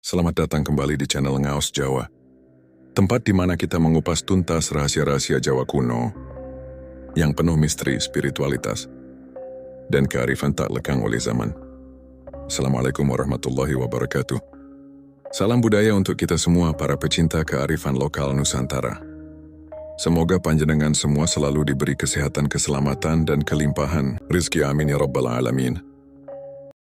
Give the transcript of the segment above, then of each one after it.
Selamat datang kembali di channel Ngaos Jawa, tempat di mana kita mengupas tuntas rahasia-rahasia Jawa kuno yang penuh misteri, spiritualitas, dan kearifan tak lekang oleh zaman. Assalamualaikum warahmatullahi wabarakatuh. Salam budaya untuk kita semua para pecinta kearifan lokal Nusantara. Semoga panjenengan semua selalu diberi kesehatan, keselamatan, dan kelimpahan rizki, amin ya rabbal alamin.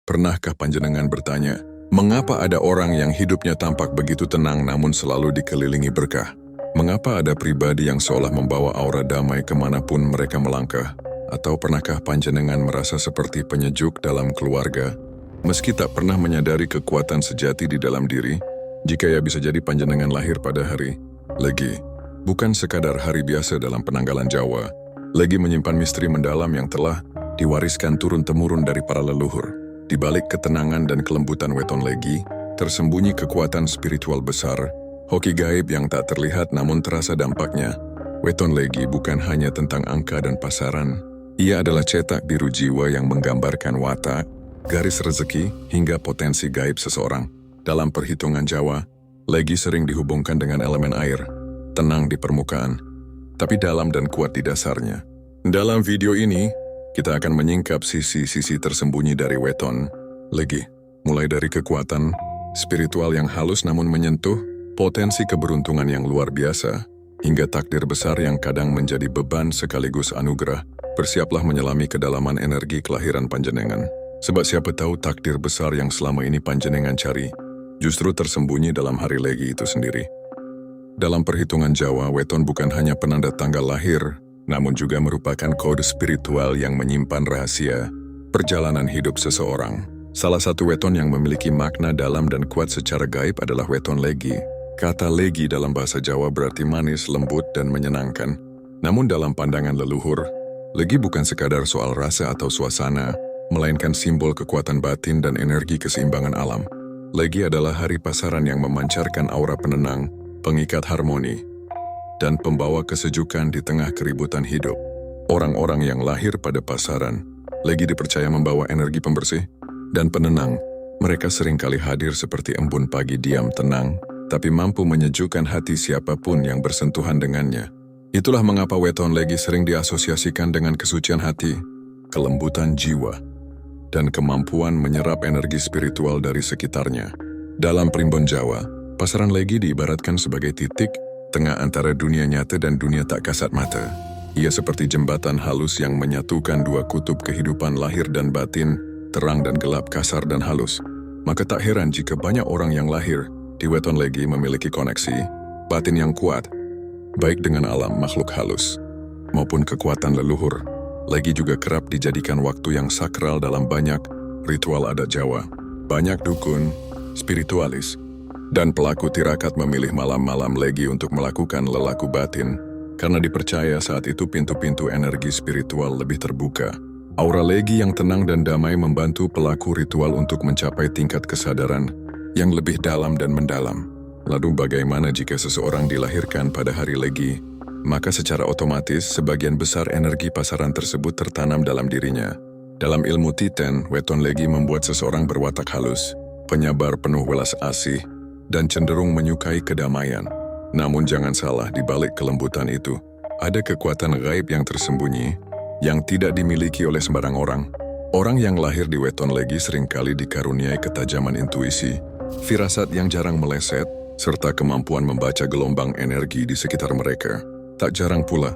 Pernahkah panjenengan bertanya, mengapa ada orang yang hidupnya tampak begitu tenang namun selalu dikelilingi berkah? Mengapa ada pribadi yang seolah membawa aura damai kemanapun mereka melangkah? Atau pernahkah panjenengan merasa seperti penyejuk dalam keluarga, meski tak pernah menyadari kekuatan sejati di dalam diri? Jika ya, bisa jadi panjenengan lahir pada hari Legi, bukan sekadar hari biasa dalam penanggalan Jawa. Legi menyimpan misteri mendalam yang telah diwariskan turun-temurun dari para leluhur. Di balik ketenangan dan kelembutan weton Legi, tersembunyi kekuatan spiritual besar, hoki gaib yang tak terlihat namun terasa dampaknya. Weton Legi bukan hanya tentang angka dan pasaran, ia adalah cetak biru jiwa yang menggambarkan watak, garis rezeki, hingga potensi gaib seseorang. Dalam perhitungan Jawa, Legi sering dihubungkan dengan elemen air, tenang di permukaan, tapi dalam dan kuat di dasarnya. Dalam video ini, kita akan menyingkap sisi-sisi tersembunyi dari weton Legi, mulai dari kekuatan spiritual yang halus namun menyentuh, potensi keberuntungan yang luar biasa, hingga takdir besar yang kadang menjadi beban sekaligus anugerah. Bersiaplah menyelami kedalaman energi kelahiran panjenengan. Sebab siapa tahu takdir besar yang selama ini panjenengan cari, justru tersembunyi dalam hari Legi itu sendiri. Dalam perhitungan Jawa, weton bukan hanya penanda tanggal lahir, namun juga merupakan kode spiritual yang menyimpan rahasia perjalanan hidup seseorang. Salah satu weton yang memiliki makna dalam dan kuat secara gaib adalah weton Legi. Kata Legi dalam bahasa Jawa berarti manis, lembut, dan menyenangkan. Namun dalam pandangan leluhur, Legi bukan sekadar soal rasa atau suasana, melainkan simbol kekuatan batin dan energi keseimbangan alam. Legi adalah hari pasaran yang memancarkan aura penenang, pengikat harmoni, dan pembawa kesejukan di tengah keributan hidup. Orang-orang yang lahir pada pasaran Legi dipercaya membawa energi pembersih dan penenang. Mereka seringkali hadir seperti embun pagi diam tenang, tapi mampu menyejukkan hati siapapun yang bersentuhan dengannya. Itulah mengapa weton Legi sering diasosiasikan dengan kesucian hati, kelembutan jiwa, dan kemampuan menyerap energi spiritual dari sekitarnya. Dalam primbon Jawa, pasaran Legi diibaratkan sebagai titik tengah antara dunia nyata dan dunia tak kasat mata. Ia seperti jembatan halus yang menyatukan dua kutub kehidupan lahir dan batin, terang dan gelap, kasar dan halus. Maka tak heran jika banyak orang yang lahir di weton Legi memiliki koneksi batin yang kuat, baik dengan alam makhluk halus maupun kekuatan leluhur. Legi juga kerap dijadikan waktu yang sakral dalam banyak ritual adat Jawa. Banyak dukun, spiritualis, dan pelaku tirakat memilih malam-malam Legi untuk melakukan lelaku batin, karena dipercaya saat itu pintu-pintu energi spiritual lebih terbuka. Aura Legi yang tenang dan damai membantu pelaku ritual untuk mencapai tingkat kesadaran yang lebih dalam dan mendalam. Lalu bagaimana jika seseorang dilahirkan pada hari Legi? Maka secara otomatis sebagian besar energi pasaran tersebut tertanam dalam dirinya. Dalam ilmu Titen, weton Legi membuat seseorang berwatak halus, penyabar, penuh welas asih, dan cenderung menyukai kedamaian. Namun jangan salah, di balik kelembutan itu, ada kekuatan gaib yang tersembunyi, yang tidak dimiliki oleh sembarang orang. Orang yang lahir di weton Legi seringkali dikaruniai ketajaman intuisi, firasat yang jarang meleset, serta kemampuan membaca gelombang energi di sekitar mereka. Tak jarang pula,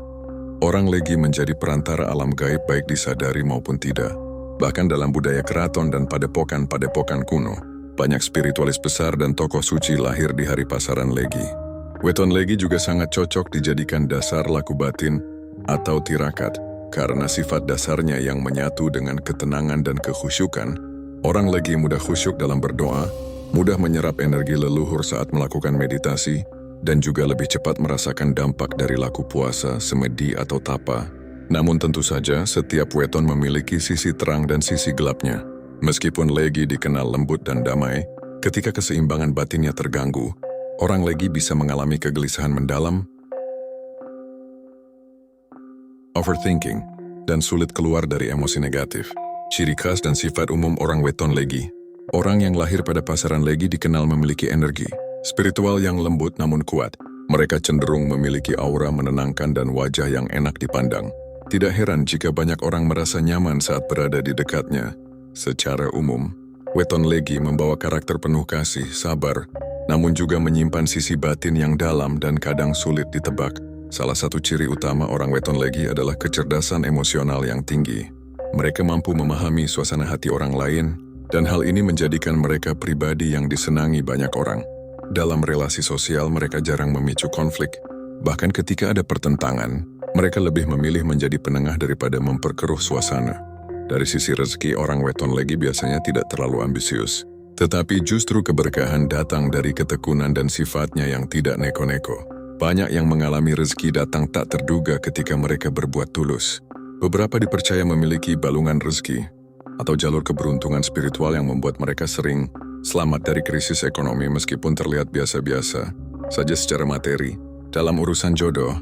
orang Legi menjadi perantara alam gaib baik disadari maupun tidak. Bahkan dalam budaya keraton dan padepokan-padepokan kuno, banyak spiritualis besar dan tokoh suci lahir di hari pasaran Legi. Weton Legi juga sangat cocok dijadikan dasar laku batin atau tirakat, karena sifat dasarnya yang menyatu dengan ketenangan dan kekhusyukan. Orang Legi mudah khusyuk dalam berdoa, mudah menyerap energi leluhur saat melakukan meditasi, dan juga lebih cepat merasakan dampak dari laku puasa, semedi, atau tapa. Namun tentu saja, setiap weton memiliki sisi terang dan sisi gelapnya. Meskipun Legi dikenal lembut dan damai, ketika keseimbangan batinnya terganggu, orang Legi bisa mengalami kegelisahan mendalam, overthinking, dan sulit keluar dari emosi negatif. Ciri khas dan sifat umum orang weton Legi. Orang yang lahir pada pasaran Legi dikenal memiliki energi spiritual yang lembut namun kuat. Mereka cenderung memiliki aura menenangkan dan wajah yang enak dipandang. Tidak heran jika banyak orang merasa nyaman saat berada di dekatnya. Secara umum, weton Legi membawa karakter penuh kasih, sabar, namun juga menyimpan sisi batin yang dalam dan kadang sulit ditebak. Salah satu ciri utama orang weton Legi adalah kecerdasan emosional yang tinggi. Mereka mampu memahami suasana hati orang lain, dan hal ini menjadikan mereka pribadi yang disenangi banyak orang. Dalam relasi sosial, mereka jarang memicu konflik. Bahkan ketika ada pertentangan, mereka lebih memilih menjadi penengah daripada memperkeruh suasana. Dari sisi rezeki, orang weton Legi biasanya tidak terlalu ambisius. Tetapi justru keberkahan datang dari ketekunan dan sifatnya yang tidak neko-neko. Banyak yang mengalami rezeki datang tak terduga ketika mereka berbuat tulus. Beberapa dipercaya memiliki balungan rezeki atau jalur keberuntungan spiritual yang membuat mereka sering selamat dari krisis ekonomi meskipun terlihat biasa-biasa saja secara materi. Dalam urusan jodoh,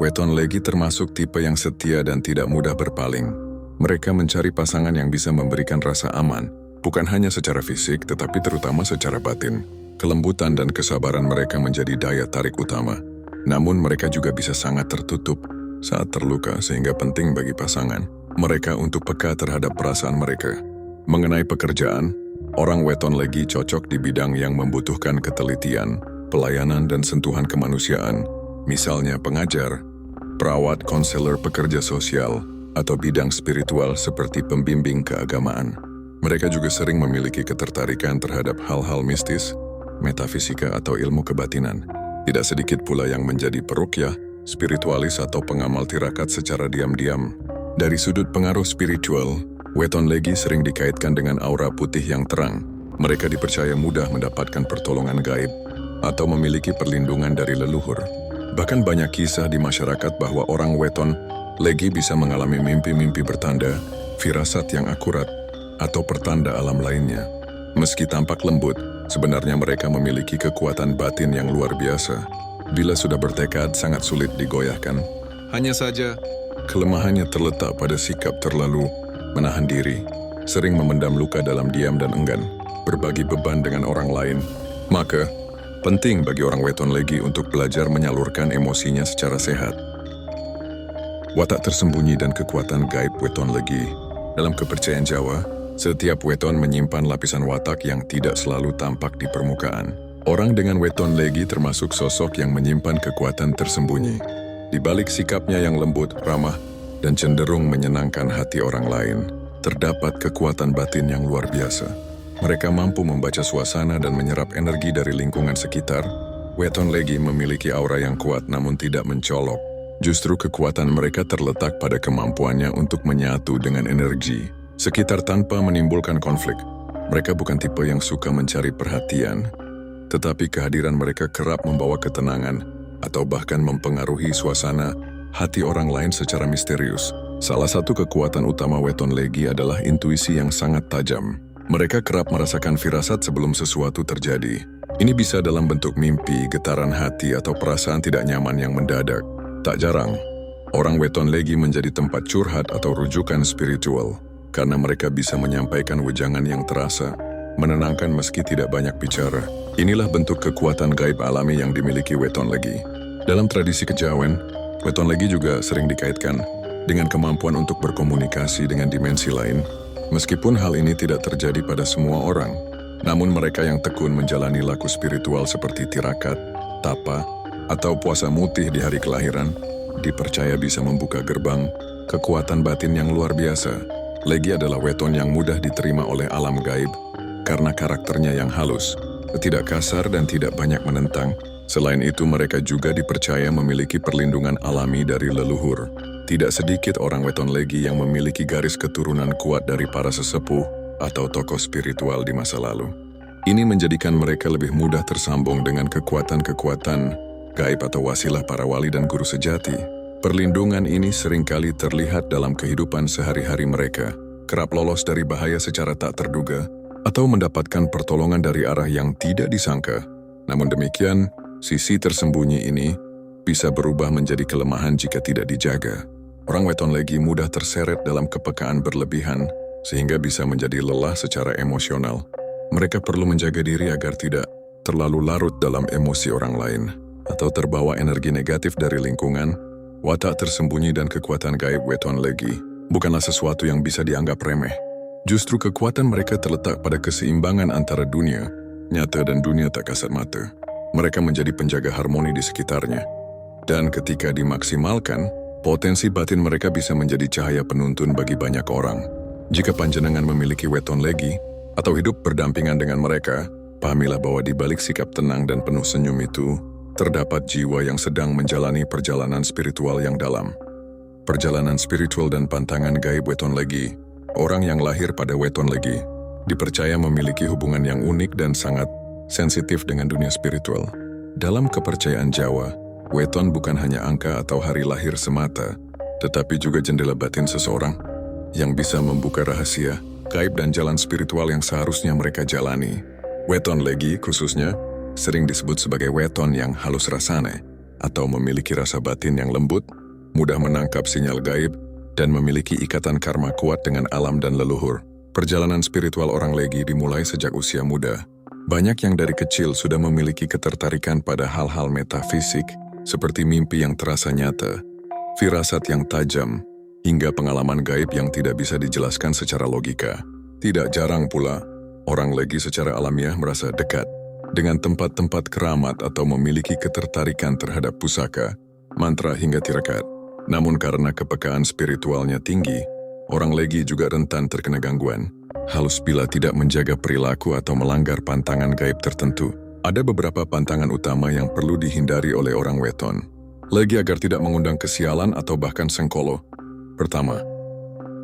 weton Legi termasuk tipe yang setia dan tidak mudah berpaling. Mereka mencari pasangan yang bisa memberikan rasa aman, bukan hanya secara fisik tetapi terutama secara batin. Kelembutan dan kesabaran mereka menjadi daya tarik utama. Namun mereka juga bisa sangat tertutup saat terluka sehingga penting bagi pasangan mereka untuk peka terhadap perasaan mereka. Mengenai pekerjaan, orang weton Legi cocok di bidang yang membutuhkan ketelitian, pelayanan dan sentuhan kemanusiaan, misalnya pengajar, perawat, konselor, pekerja sosial, atau bidang spiritual seperti pembimbing keagamaan. Mereka juga sering memiliki ketertarikan terhadap hal-hal mistis, metafisika atau ilmu kebatinan. Tidak sedikit pula yang menjadi peruqyah, spiritualis atau pengamal tirakat secara diam-diam. Dari sudut pengaruh spiritual, weton Legi sering dikaitkan dengan aura putih yang terang. Mereka dipercaya mudah mendapatkan pertolongan gaib atau memiliki perlindungan dari leluhur. Bahkan banyak kisah di masyarakat bahwa orang weton Legi bisa mengalami mimpi-mimpi bertanda, firasat yang akurat, atau pertanda alam lainnya. Meski tampak lembut, sebenarnya mereka memiliki kekuatan batin yang luar biasa. Bila sudah bertekad, sangat sulit digoyahkan. Hanya saja, kelemahannya terletak pada sikap terlalu menahan diri, sering memendam luka dalam diam dan enggan berbagi beban dengan orang lain. Maka, penting bagi orang weton Legi untuk belajar menyalurkan emosinya secara sehat. Watak tersembunyi dan kekuatan gaib weton Legi. Dalam kepercayaan Jawa, setiap weton menyimpan lapisan watak yang tidak selalu tampak di permukaan. Orang dengan weton Legi termasuk sosok yang menyimpan kekuatan tersembunyi. Di balik sikapnya yang lembut, ramah, dan cenderung menyenangkan hati orang lain, terdapat kekuatan batin yang luar biasa. Mereka mampu membaca suasana dan menyerap energi dari lingkungan sekitar. Weton Legi memiliki aura yang kuat namun tidak mencolok. Justru kekuatan mereka terletak pada kemampuannya untuk menyatu dengan energi sekitar tanpa menimbulkan konflik. Mereka bukan tipe yang suka mencari perhatian, tetapi kehadiran mereka kerap membawa ketenangan atau bahkan mempengaruhi suasana hati orang lain secara misterius. Salah satu kekuatan utama weton Legi adalah intuisi yang sangat tajam. Mereka kerap merasakan firasat sebelum sesuatu terjadi. Ini bisa dalam bentuk mimpi, getaran hati, atau perasaan tidak nyaman yang mendadak. Tak jarang, orang weton Legi menjadi tempat curhat atau rujukan spiritual, karena mereka bisa menyampaikan wejangan yang terasa, menenangkan meski tidak banyak bicara. Inilah bentuk kekuatan gaib alami yang dimiliki weton Legi. Dalam tradisi kejawen, weton Legi juga sering dikaitkan dengan kemampuan untuk berkomunikasi dengan dimensi lain. Meskipun hal ini tidak terjadi pada semua orang, namun mereka yang tekun menjalani laku spiritual seperti tirakat, tapa, atau puasa mutih di hari kelahiran, dipercaya bisa membuka gerbang kekuatan batin yang luar biasa. Legi adalah weton yang mudah diterima oleh alam gaib karena karakternya yang halus, tidak kasar dan tidak banyak menentang. Selain itu, mereka juga dipercaya memiliki perlindungan alami dari leluhur. Tidak sedikit orang weton Legi yang memiliki garis keturunan kuat dari para sesepuh atau tokoh spiritual di masa lalu. Ini menjadikan mereka lebih mudah tersambung dengan kekuatan-kekuatan gaib atau wasilah para wali dan guru sejati. Perlindungan ini seringkali terlihat dalam kehidupan sehari-hari mereka, kerap lolos dari bahaya secara tak terduga, atau mendapatkan pertolongan dari arah yang tidak disangka. Namun demikian, sisi tersembunyi ini bisa berubah menjadi kelemahan jika tidak dijaga. Orang weton Legi mudah terseret dalam kepekaan berlebihan, sehingga bisa menjadi lelah secara emosional. Mereka perlu menjaga diri agar tidak terlalu larut dalam emosi orang lain atau terbawa energi negatif dari lingkungan. Watak tersembunyi dan kekuatan gaib Weton Legi bukanlah sesuatu yang bisa dianggap remeh. Justru kekuatan mereka terletak pada keseimbangan antara dunia nyata dan dunia tak kasat mata. Mereka menjadi penjaga harmoni di sekitarnya. Dan ketika dimaksimalkan, potensi batin mereka bisa menjadi cahaya penuntun bagi banyak orang. Jika panjenengan memiliki Weton Legi atau hidup berdampingan dengan mereka, pahamilah bahwa di balik sikap tenang dan penuh senyum itu, terdapat jiwa yang sedang menjalani perjalanan spiritual yang dalam. Perjalanan spiritual dan pantangan gaib Weton Legi. Orang yang lahir pada Weton Legi dipercaya memiliki hubungan yang unik dan sangat sensitif dengan dunia spiritual. Dalam kepercayaan Jawa, Weton bukan hanya angka atau hari lahir semata, tetapi juga jendela batin seseorang yang bisa membuka rahasia, gaib dan jalan spiritual yang seharusnya mereka jalani. Weton Legi khususnya sering disebut sebagai weton yang halus rasane atau memiliki rasa batin yang lembut, mudah menangkap sinyal gaib, dan memiliki ikatan karma kuat dengan alam dan leluhur. Perjalanan spiritual orang Legi dimulai sejak usia muda. Banyak yang dari kecil sudah memiliki ketertarikan pada hal-hal metafisik seperti mimpi yang terasa nyata, firasat yang tajam, hingga pengalaman gaib yang tidak bisa dijelaskan secara logika. Tidak jarang pula, orang Legi secara alamiah merasa dekat dengan tempat-tempat keramat atau memiliki ketertarikan terhadap pusaka, mantra hingga tirakat. Namun karena kepekaan spiritualnya tinggi, orang Legi juga rentan terkena gangguan, halus bila tidak menjaga perilaku atau melanggar pantangan gaib tertentu. Ada beberapa pantangan utama yang perlu dihindari oleh orang Weton Legi agar tidak mengundang kesialan atau bahkan sengkolo. Pertama,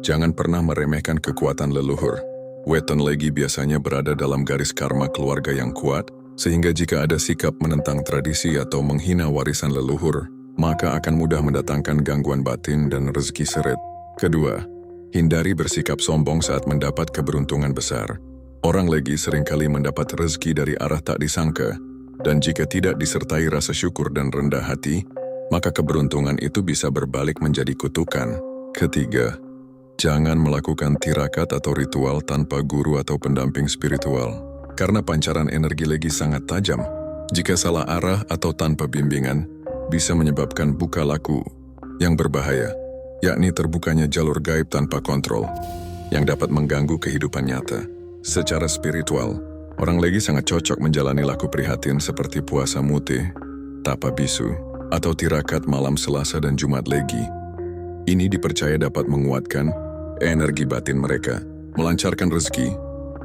jangan pernah meremehkan kekuatan leluhur. Weton Legi biasanya berada dalam garis karma keluarga yang kuat, sehingga jika ada sikap menentang tradisi atau menghina warisan leluhur, maka akan mudah mendatangkan gangguan batin dan rezeki seret. Kedua, hindari bersikap sombong saat mendapat keberuntungan besar. Orang Legi seringkali mendapat rezeki dari arah tak disangka, dan jika tidak disertai rasa syukur dan rendah hati, maka keberuntungan itu bisa berbalik menjadi kutukan. Ketiga, jangan melakukan tirakat atau ritual tanpa guru atau pendamping spiritual. Karena pancaran energi Legi sangat tajam, jika salah arah atau tanpa bimbingan, bisa menyebabkan buka laku yang berbahaya, yakni terbukanya jalur gaib tanpa kontrol, yang dapat mengganggu kehidupan nyata. Secara spiritual, orang Legi sangat cocok menjalani laku prihatin seperti puasa mute, tapa bisu, atau tirakat malam Selasa dan Jumat Legi. Ini dipercaya dapat menguatkan energi batin mereka, melancarkan rezeki,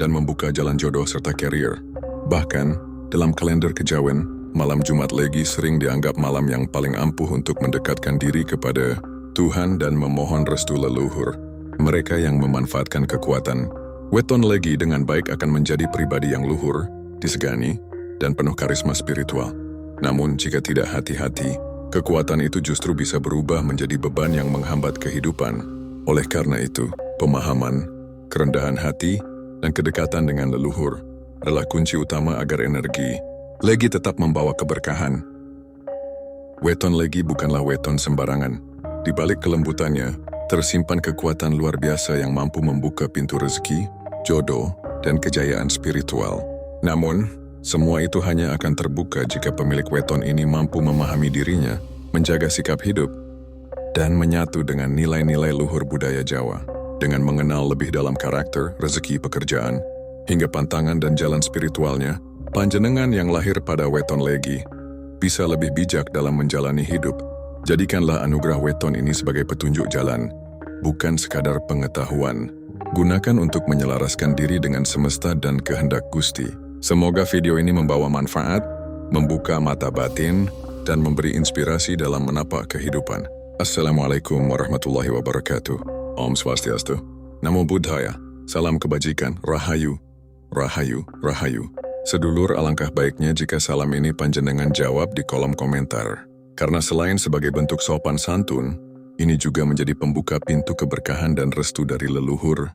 dan membuka jalan jodoh serta karier. Bahkan, dalam kalender kejawen, malam Jumat Legi sering dianggap malam yang paling ampuh untuk mendekatkan diri kepada Tuhan dan memohon restu leluhur. Mereka yang memanfaatkan kekuatan Weton Legi dengan baik akan menjadi pribadi yang luhur, disegani, dan penuh karisma spiritual. Namun jika tidak hati-hati, kekuatan itu justru bisa berubah menjadi beban yang menghambat kehidupan. Oleh karena itu, pemahaman, kerendahan hati, dan kedekatan dengan leluhur adalah kunci utama agar energi Legi tetap membawa keberkahan. Weton Legi bukanlah weton sembarangan. Di balik kelembutannya, tersimpan kekuatan luar biasa yang mampu membuka pintu rezeki, jodoh, dan kejayaan spiritual. Namun, semua itu hanya akan terbuka jika pemilik weton ini mampu memahami dirinya, menjaga sikap hidup, dan menyatu dengan nilai-nilai luhur budaya Jawa. Dengan mengenal lebih dalam karakter, rezeki, pekerjaan, hingga pantangan dan jalan spiritualnya, panjenengan yang lahir pada Weton Legi bisa lebih bijak dalam menjalani hidup. Jadikanlah anugerah Weton ini sebagai petunjuk jalan, bukan sekadar pengetahuan. Gunakan untuk menyelaraskan diri dengan semesta dan kehendak Gusti. Semoga video ini membawa manfaat, membuka mata batin, dan memberi inspirasi dalam menapak kehidupan. Assalamualaikum warahmatullahi wabarakatuh. Om Swastiastu, Namo Buddhaya, salam kebajikan, Rahayu, Rahayu, Rahayu. Sedulur, alangkah baiknya jika salam ini panjenengan jawab di kolom komentar. Karena selain sebagai bentuk sopan santun, ini juga menjadi pembuka pintu keberkahan dan restu dari leluhur.